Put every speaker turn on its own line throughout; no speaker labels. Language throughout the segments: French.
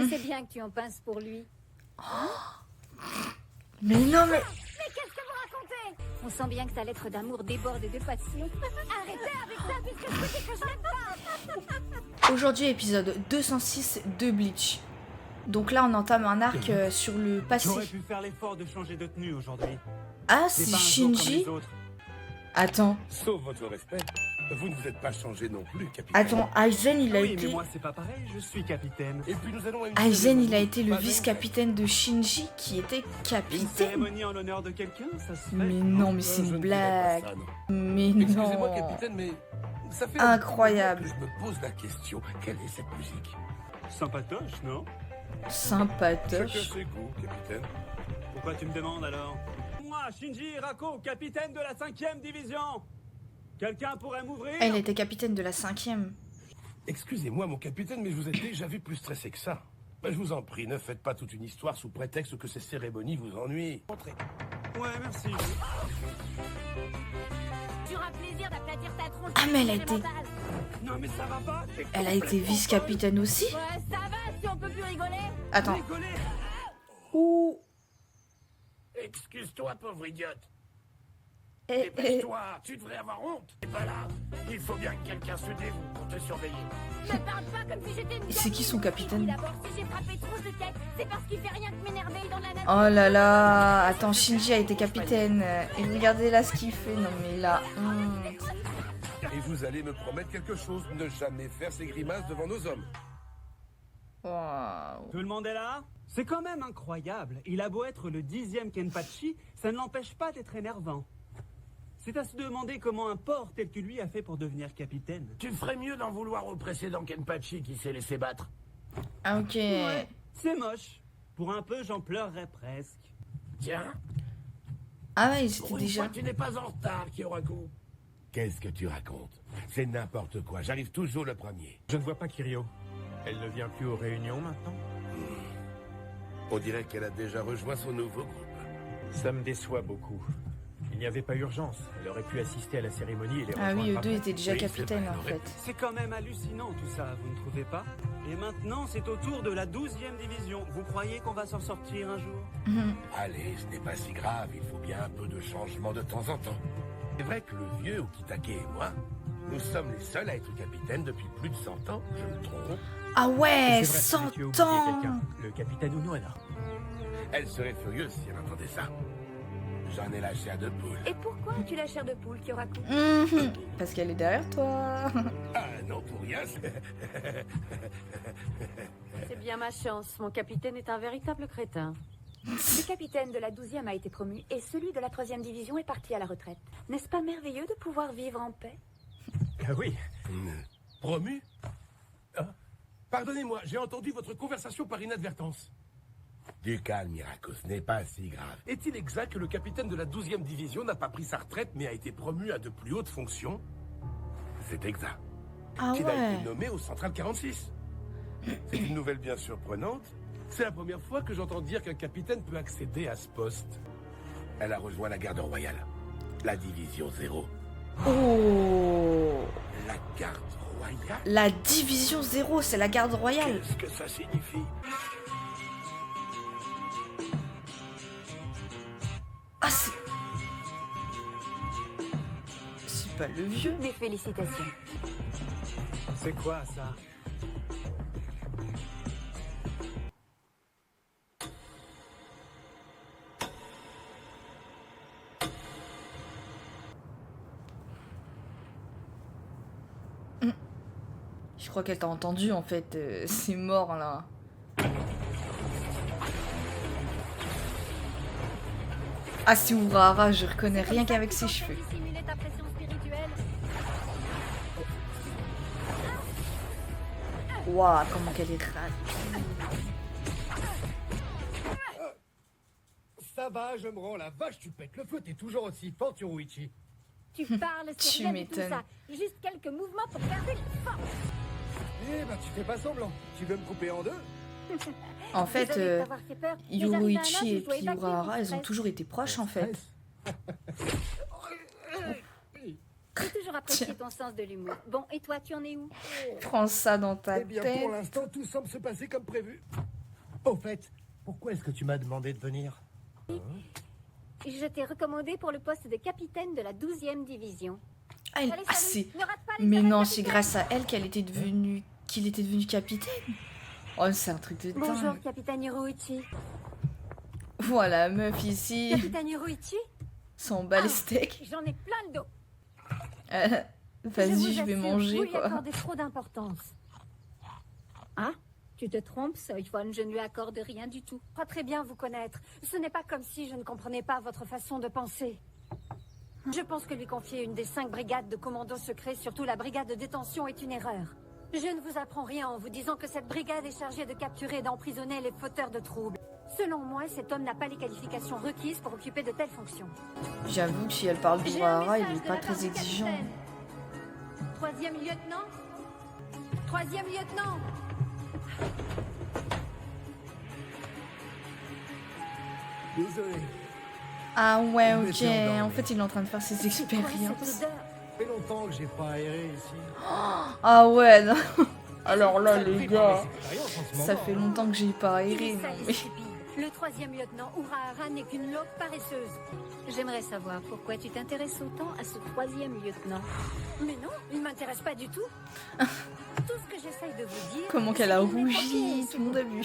C'est bien que tu en pinces pour lui.
Mais non, mais...
Mais qu'est-ce que vous racontez? On sent bien que ta lettre d'amour déborde de passion. Arrêtez avec ça, puisque je dis que je l'aime pas.
Aujourd'hui, épisode 206 de Bleach. Donc là, on entame un arc sur le passé.
J'aurais pu faire l'effort de changer de tenue aujourd'hui.
Ah,
C'est
c'est
pas un jour comme
Shinji.
les autres.
Attends,
Sauf votre respect, vous ne vous êtes pas changé non plus, capitaine.
attends, Aizen, il a
Oui, mais
été...
moi c'est pas pareil, je suis capitaine.
Et puis nous allons à une
Aizen,
cérémonie.
il a été le
Pas
vice-capitaine de Shinji, qui était
Une
capitaine.
cérémonie en l'honneur de quelqu'un, ça se fait.
Mais non, mais
Je
c'est
ne
une
dirais pas
blague.
ça, non.
Mais
Excusez-moi,
non.
capitaine, mais ça fait
Incroyable.
un moment que je me pose la question. Quelle est cette musique?
Sympatoche, non?
Sympatoche.
Chacun ses goûts, capitaine.
Pourquoi tu me demandes alors? Moi, Shinji Hirako, capitaine de la 5e division. Quelqu'un pourrait m'ouvrir?
Elle était capitaine de la 5e.
Excusez-moi, mon capitaine, mais je vous ai déjà vu plus stressé que ça. Ben, je vous en prie, ne faites pas toute une histoire sous prétexte que ces cérémonies vous ennuient. Entrez.
Ouais, merci.
Tu auras plaisir d'aplatir ta tronche.
Ah, mais elle a été-
Non mais ça va pas, t'es
Elle a été vice-capitaine aussi.
Ouais, ça va si on peut plus rigoler.
Attends.
rigolé.
Ouh.
Excuse-toi, pauvre idiote.
Eh, eh.
Toi, tu devrais avoir honte. T'es pas là. Il faut bien que quelqu'un se dévoue pour te surveiller.
Me parle pas comme si j'étais une...
C'est qui son capitaine?
D'abord, si j'ai frappé trop de tête, c'est parce qu'il fait rien que m'énerver dans la nature.
Oh là là. Attends, Shinji a été capitaine. Et regardez là ce qu'il fait. Non mais là...
Et vous allez me promettre quelque chose, ne jamais faire ces grimaces devant nos hommes.
Waouh.
Tout le monde est là? C'est quand même incroyable. Il a beau être le 10e Kenpachi, ça ne l'empêche pas d'être énervant. C'est à se demander comment un porc tel que lui a fait pour devenir capitaine.
Tu ferais mieux d'en vouloir au précédent Kenpachi qui s'est laissé battre.
Ah, ok.
Ouais, c'est moche. Pour un peu, j'en pleurerais presque.
Tiens,
Ah ouais, c'était
pour une
déjà...
fois, tu n'es pas en retard, Kyoraku. Qu'est-ce que tu racontes? C'est n'importe quoi, j'arrive toujours le premier.
Je ne vois pas Kirio. Elle ne vient plus aux réunions maintenant?
On dirait qu'elle a déjà rejoint son nouveau groupe.
Ça me déçoit beaucoup. Il n'y avait pas urgence. Elle aurait pu assister à la cérémonie et les
Ah oui,
rejoindre
eux deux
après.
étaient déjà
Oui, c'est
capitaines
vrai,
en
ouais.
fait.
C'est quand même hallucinant tout ça, vous ne trouvez pas? Et maintenant, c'est au tour de la 12e division. Vous croyez qu'on va s'en sortir un jour?
Allez, ce n'est pas si grave, il faut bien un peu de changement de temps en temps. C'est vrai que le vieux Okitake et moi, nous sommes les seuls à être capitaines depuis plus de 100 ans, je me trompe.
Ah ouais,
C'est vrai,
100
tu as oublié
ans.
quelqu'un. Le capitaine Unohana.
Elle serait furieuse si elle entendait ça. J'en ai la chair de poule.
Et pourquoi as-tu la chair de poule, Kyoraku?
Parce qu'elle est derrière toi.
Ah non, pour rien, c'est...
C'est bien ma chance. Mon capitaine est un véritable crétin.
Le capitaine de la 12e a été promu et celui de la 3e division est parti à la retraite. N'est-ce pas merveilleux de pouvoir vivre en paix?
Ah oui.
Promu? Ah, pardonnez-moi, j'ai entendu votre conversation par inadvertance. Du calme, Miraco, ce n'est pas si grave. Est-il exact que le capitaine de la 12e division n'a pas pris sa retraite mais a été promu à de plus hautes fonctions? C'est exact.
Ah
Qu'il a
ouais.
été nommé au Central 46. C'est une nouvelle bien surprenante. C'est la première fois que j'entends dire qu'un capitaine peut accéder à ce poste. Elle a rejoint la garde royale. La division 0.
Oh.
La garde royale?
La division 0, c'est la garde royale.
Qu'est-ce que ça signifie?
Ah, c'est... C'est pas le vieux.
Mes félicitations.
C'est quoi ça?
Je crois qu'elle t'a entendu en fait. C'est mort là. Ah, c'est Urahara, je reconnais rien qu'avec ses cheveux.
Dissimuler ta pression spirituelle.
Waouh, comment qu'elle est rase.
Ça va, je me rends la vache, tu pètes le feu, t'es toujours aussi fort, Yoruichi.
Tu parles,
Tu
c'est rien du tout
m'étonnes.
ça. Juste quelques mouvements pour garder la force.
Eh ben, tu fais pas semblant. Tu veux me couper en deux?
En fait,
Désolée de t'avoir fait peur, mais j'arrive à un âge
Yoruichi
où
et
il faut évacuer
Urahara,
mon
elles ont
stress.
toujours été proches en fait.
J'ai toujours apprécié ton sens de l'humour. Bon, et toi, tu en es où?
Prends ça dans ta
Eh bien,
tête.
pour l'instant, tout semble se passer comme prévu. Au fait, pourquoi est-ce que tu m'as demandé de venir?
Je t'ai recommandé pour le poste de capitaine de la 12e division.
Ah,
Allez,
ah,
salut,
c'est...
ne rate pas les
Mais
arrêts,
non, c'est
capitaine.
grâce à elle qu'il était devenu capitaine. Oh, c'est un truc de dingue.
Bonjour, capitaine Hiroichi.
Voilà, meuf ici,
Capitaine Hiroichi,
s'en bat les steaks.
j'en ai plein le dos.
Vas-y, je vais
vous
manger,
lui
quoi.
accordez trop d'importance. Ah, tu te trompes, Soifon, je ne lui accorde rien du tout. Pas très bien vous connaître. Ce n'est pas comme si je ne comprenais pas votre façon de penser. Je pense que lui confier une des 5 brigades de commandos secrets, surtout la brigade de détention, est une erreur. Je ne vous apprends rien en vous disant que cette brigade est chargée de capturer et d'emprisonner les fauteurs de troubles. Selon moi, cet homme n'a pas les qualifications requises pour occuper de telles fonctions.
J'avoue que si elle parle
J'ai un
d'Urahara, il
message
est
de
pas
la part
très
du
exigeant.
capitaine. 3e lieutenant 3e lieutenant.
Désolé.
Ah ouais,
Je vais
ok.
te endormir.
En fait, il est en train de faire ses
C'est quoi
expériences.
cette odeur?
Ça fait longtemps que j'ai pas aéré ici.
Ah ouais, non. Alors là,
Ça
les
pris par
gars,
mes expériences en ce
ça
moment,
fait
hein.
longtemps que j'ai pas
Il
aéré.
est
non,
sale et
mais-
stupide. Le 3e lieutenant Urahara n'est qu'une loque paresseuse. J'aimerais savoir pourquoi tu t'intéresses autant à ce 3e lieutenant. Mais non, il m'intéresse pas du tout. Tout ce que j'essaye de vous dire...
Comment qu'elle a
c'est qu'il n'est pas
rougi,
ok,
tout le monde a vu.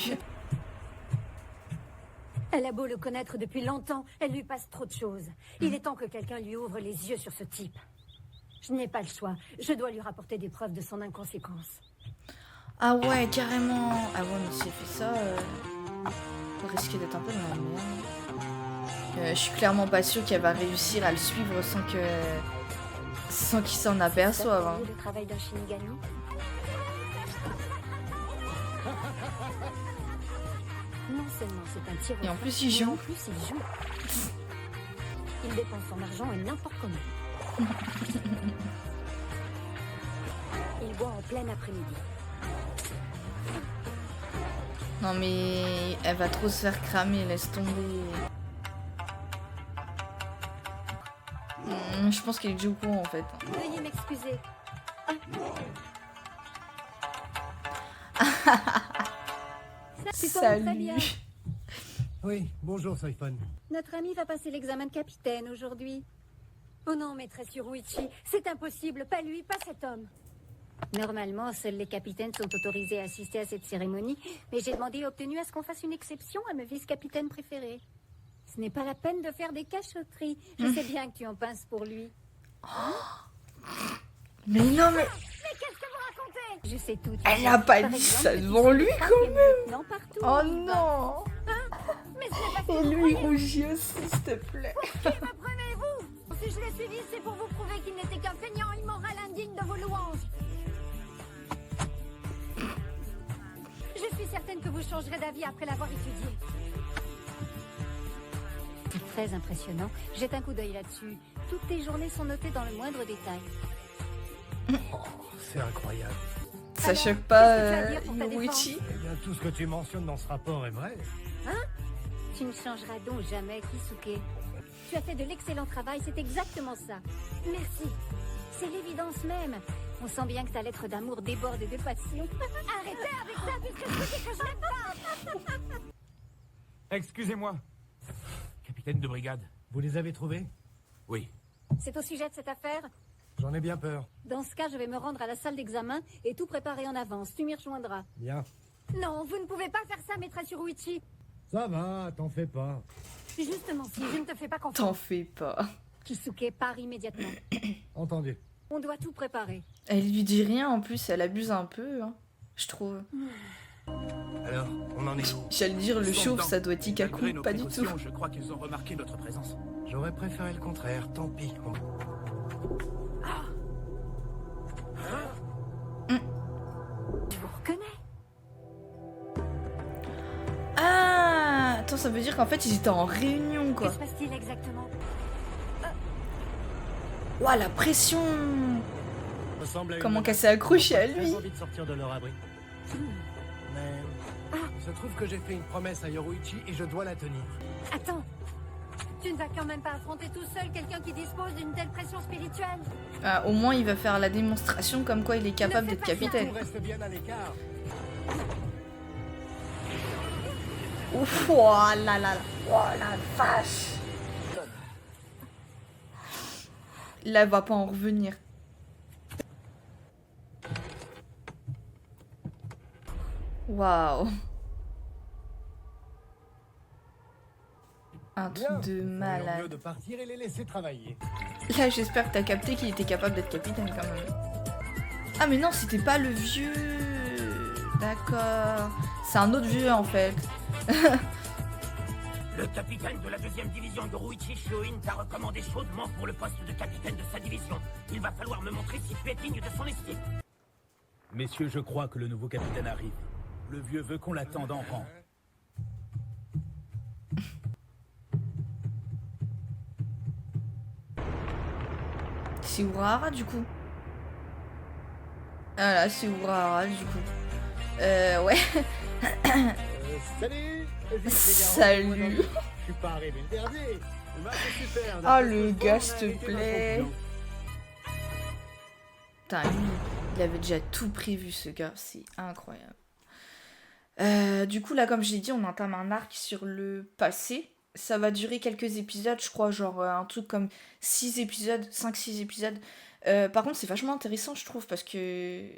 Elle a beau le connaître depuis longtemps, elle lui passe trop de choses. Il est temps que quelqu'un lui ouvre les yeux sur ce type. Je n'ai pas le choix. Je dois lui rapporter des preuves de son inconséquence.
Ah ouais, carrément. Ah ouais, mais si elle fait ça, on risque d'être un peu dans la merde. Je suis clairement pas sûre qu'elle va réussir à le suivre sans qu'il s'en aperçoive. Hein.
Le travail d'un Shinigami. Non seulement c'est un tir.
Et en plus, il
mais
joue.
en plus, il joue. Il dépense son argent et n'importe comment. Il boit en plein après-midi.
Non mais elle va trop se faire cramer, laisse tomber. Je pense qu'elle est déjà au courant en fait.
Veuillez m'excuser. Tu tombes très bien.
Salut.
Oui, bonjour Soifon.
Notre ami va passer l'examen de capitaine aujourd'hui. Oh non, maîtresse Yuruichi, c'est impossible, pas lui, pas cet homme. Normalement, seuls les capitaines sont autorisés à assister à cette cérémonie, mais j'ai demandé et obtenu à ce qu'on fasse une exception à ma vice-capitaine préférée. Ce n'est pas la peine de faire des cachotteries. Je sais bien que tu en pinces pour lui.
Mais non mais
Mais qu'est-ce que vous racontez? Je sais tout.
elle a pas
Par
dit
exemple,
ça
que tu
devant
sais
lui
le
quand même.
Non, partout.
Oh
où il va.
non.
Mais ce n'est pas ce
Et
que vous
lui
croyez.
rougit aussi, s'il te plaît.
Qui me prenez-vous? Si je l'ai suivi, c'est pour vous prouver qu'il n'était qu'un feignant immoral indigne de vos louanges. Je suis certaine que vous changerez d'avis après l'avoir étudié. C'est très impressionnant. Jette un coup d'œil là-dessus. Toutes tes journées sont notées dans le moindre détail.
Oh, c'est incroyable.
Ça
Alors,
choque pas
qu'est-ce que tu as à dire pour ta
Yuruichi?
Eh bien, tout ce que tu mentionnes dans ce rapport est vrai.
Tu ne changeras donc jamais, Kisuke. Tu as fait de l'excellent travail, c'est exactement ça. Merci. C'est l'évidence même. On sent bien que ta lettre d'amour déborde de passion. Arrêtez avec ça, puisque je sais que je n'aime pas.
Excusez-moi. Capitaine de brigade.
Vous les avez trouvés?
Oui.
C'est au sujet de cette affaire.
J'en ai bien peur.
Dans ce cas, je vais me rendre à la salle d'examen et tout préparer en avance. Tu m'y rejoindras.
Bien.
Non, vous ne pouvez pas faire ça, maîtresse Yuruichi.
Ça va, t'en fais pas.
Justement, si je ne te fais pas
T'en
confiance.
fais pas.
Kisuke part immédiatement.
Entendu.
On doit tout préparer.
Elle lui dit rien en plus, elle abuse un peu, hein, je trouve.
Alors, on en est où?
J'allais dire le chauve, ça doit être Ikaku,
Malgré nos
pas du tout.
précautions, je crois qu'ils ont remarqué notre présence.
J'aurais préféré le contraire, tant pis.
Je vous reconnais.
Ah, attends, ça veut dire qu'en fait ils étaient en réunion
Que
quoi.
se passe-t-il exactement?
Ouah, la pression.
Ressemble à une
Comment
menace.
qu'elle s'est accrochée à
Ils ont
lui.
envie de sortir de leur abri. Mais il se trouve que j'ai fait une promesse à Yoruichi et je dois la tenir.
Attends. Tu ne vas quand même pas affronter tout seul quelqu'un qui dispose d'une telle pression spirituelle?
Ah, au moins il va faire la démonstration comme quoi il est capable
Ne fais
d'être
pas ça.
capitaine.
Tout reste bien à l'écart.
Ouf, oh là là là. Oh la vache. Là, elle va pas en revenir. Waouh. Un truc
Bien,
de
vous feriez
malade.
mieux de partir et les laisser travailler.
Là, j'espère que t'as capté qu'il était capable d'être capitaine quand même. Ah, mais non, c'était pas le vieux. D'accord. C'est un autre vieux en fait.
Le capitaine de la 2e division Yoruichi Shioin t'a recommandé chaudement pour le poste de capitaine de sa division. Il va falloir me montrer si tu es digne de son estime.
Messieurs, je crois que le nouveau capitaine arrive. Le vieux veut qu'on l'attende en rang.
C'est Urahara du coup. Ah là, c'est Urahara du coup. Ouais.
Salut
Salut.
Je suis pas arrivé le dernier. Bah, c'est super.
Ah, le gars, s'il te plaît. Putain, lui, il avait déjà tout prévu, ce gars. C'est incroyable. Du coup, là, comme j'ai dit, on entame un arc sur le passé. Ça va durer quelques épisodes, je crois, genre un truc comme 6 épisodes, 5-6 épisodes. Par contre, c'est vachement intéressant, je trouve, parce que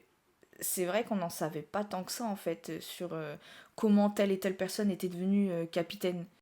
c'est vrai qu'on n'en savait pas tant que ça, en fait, sur comment telle et telle personne était devenue capitaine.